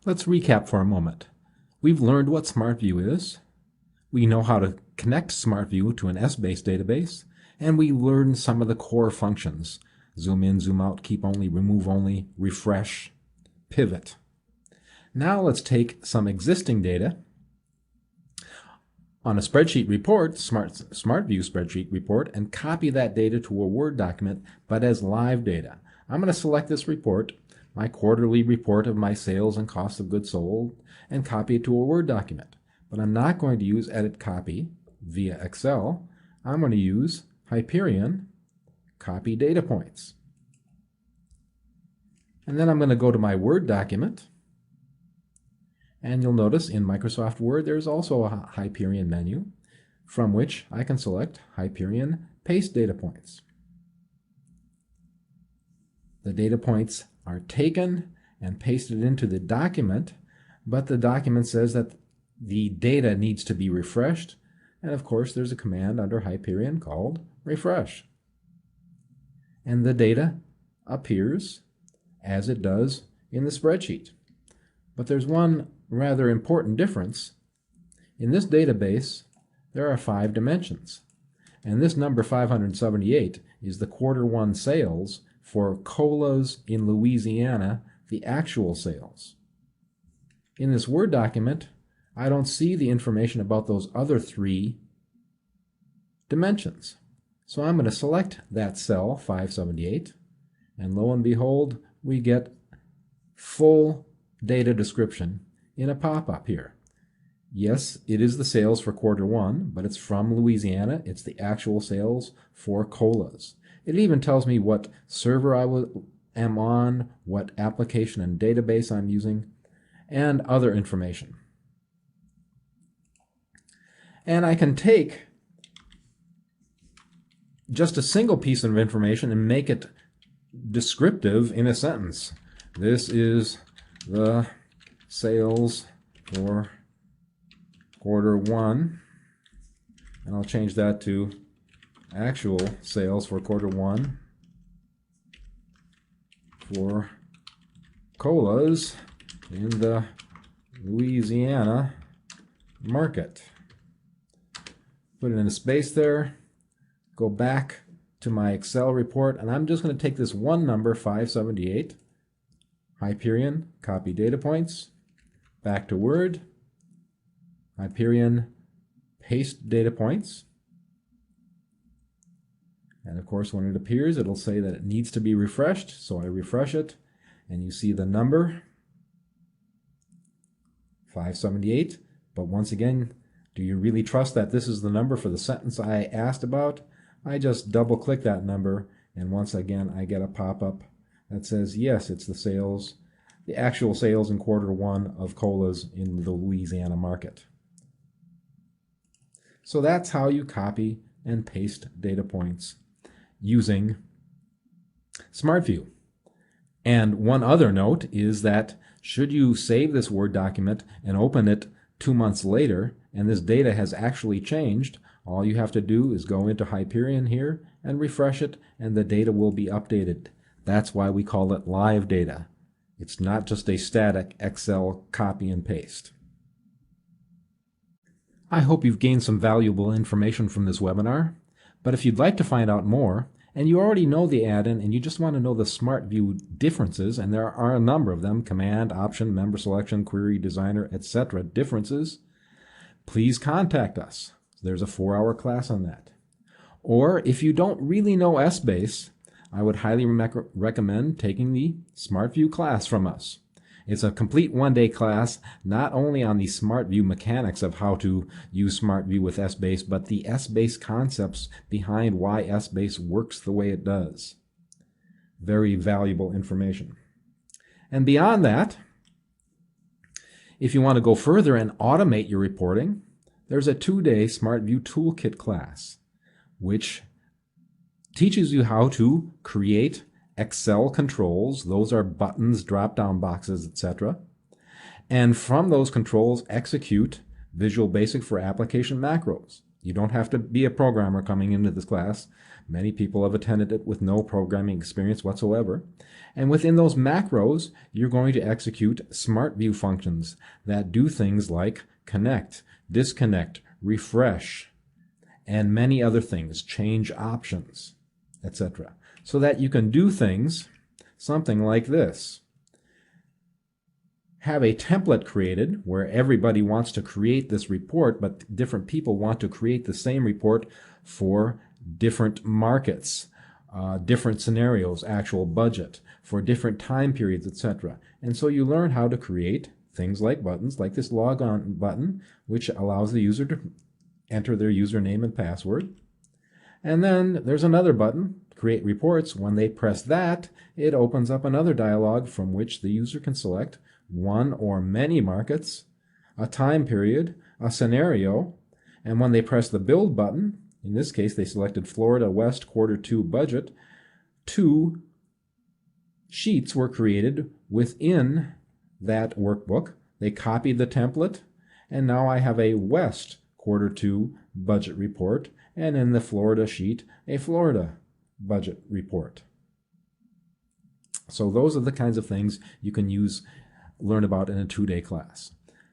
Let's recap for a moment. We've learned what SmartView is. We know how to connect SmartView to an Essbase database, and we learned some of the core functions: zoom in, zoom out, keep only, remove only, refresh, pivot. Now let's take some existing data on a spreadsheet report, SmartView spreadsheet report, and copy that data to a Word document, but as live data. I'm going to select this report, my quarterly report of my sales and cost of goods sold, and copy it to a Word document. But I'm not going to use Edit Copy via Excel. I'm going to use Hyperion Copy Data Points. And then I'm going to go to my Word document. And you'll notice in Microsoft Word there's also a Hyperion menu from which I can select Hyperion Paste Data Points. The data points are taken and pasted into the document, but the document says that the data needs to be refreshed, and of course there's a command under Hyperion called refresh. And the data appears as it does in the spreadsheet. But there's one rather important difference. In this database, there are 5 dimensions, and this number 578 is the Q1 sales for colas in Louisiana, the actual sales. In this Word document, I don't see the information about those other 3 dimensions. So I'm going to select that cell, 578, and lo and behold, we get full data description in a pop-up here. Yes, it is the sales for Q1, but it's from Louisiana. It's the actual sales for colas. It even tells me what server I am on, what application and database I'm using, and other information. And I can take just a single piece of information and make it descriptive in a sentence. This is the sales for Q1, and I'll change that to actual sales for Q1 for colas in the Louisiana market. Put it in a space there, go back to my Excel report, and I'm just going to take this one number, 578, Hyperion, copy data points, back to Word, Hyperion, paste data points. And of course, when it appears, it'll say that it needs to be refreshed, so I refresh it, and you see the number, 578. But once again, do you really trust that this is the number for the sentence I asked about? I just double-click that number, and once again, I get a pop-up that says, yes, it's the sales, the actual sales in Q1 of colas in the Louisiana market. So that's how you copy and paste data points using SmartView. And one other note is that should you save this Word document and open it 2 months later, and this data has actually changed, all you have to do is go into Hyperion here and refresh it, and the data will be updated. That's why we call it live data. It's not just a static Excel copy and paste. I hope you've gained some valuable information from this webinar, but if you'd like to find out more, and you already know the add-in and you just want to know the SmartView differences, and there are a number of them, command, option, member selection, query, designer, etc. differences, please contact us. There's a 4-hour class on that. Or if you don't really know Essbase, I would highly recommend taking the SmartView class from us. It's a complete one-day class, not only on the SmartView mechanics of how to use SmartView with Essbase, but the Essbase concepts behind why Essbase works the way it does. Very valuable information. And beyond that, if you want to go further and automate your reporting, there's a 2-day SmartView Toolkit class, which teaches you how to create Excel controls. Those are buttons, drop-down boxes, etc. And from those controls, execute Visual Basic for application macros. You don't have to be a programmer coming into this class. Many people have attended it with no programming experience whatsoever. And within those macros, you're going to execute SmartView functions that do things like connect, disconnect, refresh, and many other things, change options, etc. So that you can do things, something like this. Have a template created where everybody wants to create this report, but different people want to create the same report for different markets, different scenarios, actual budget, for different time periods, etc. And so you learn how to create things like buttons, like this log on button, which allows the user to enter their username and password. And then there's another button, create reports. When they press that, it opens up another dialog from which the user can select one or many markets, a time period, a scenario, and when they press the build button, in this case they selected Florida West Q2 budget, 2 sheets were created within that workbook. They copied the template, and now I have a West Q2 budget report, and in the Florida sheet, a Florida budget report. So those are the kinds of things you can learn about in a 2-day class.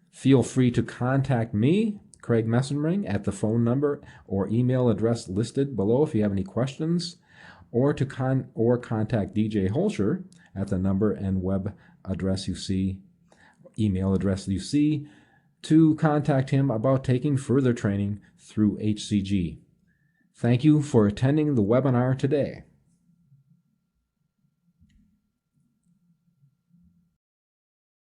Feel free to contact me, Craig Messenring, at the phone number or email address listed below if you have any questions, or contact DJ Holscher at the number and web address you see, email address you see, to contact him about taking further training through HCG. Thank you for attending the webinar today.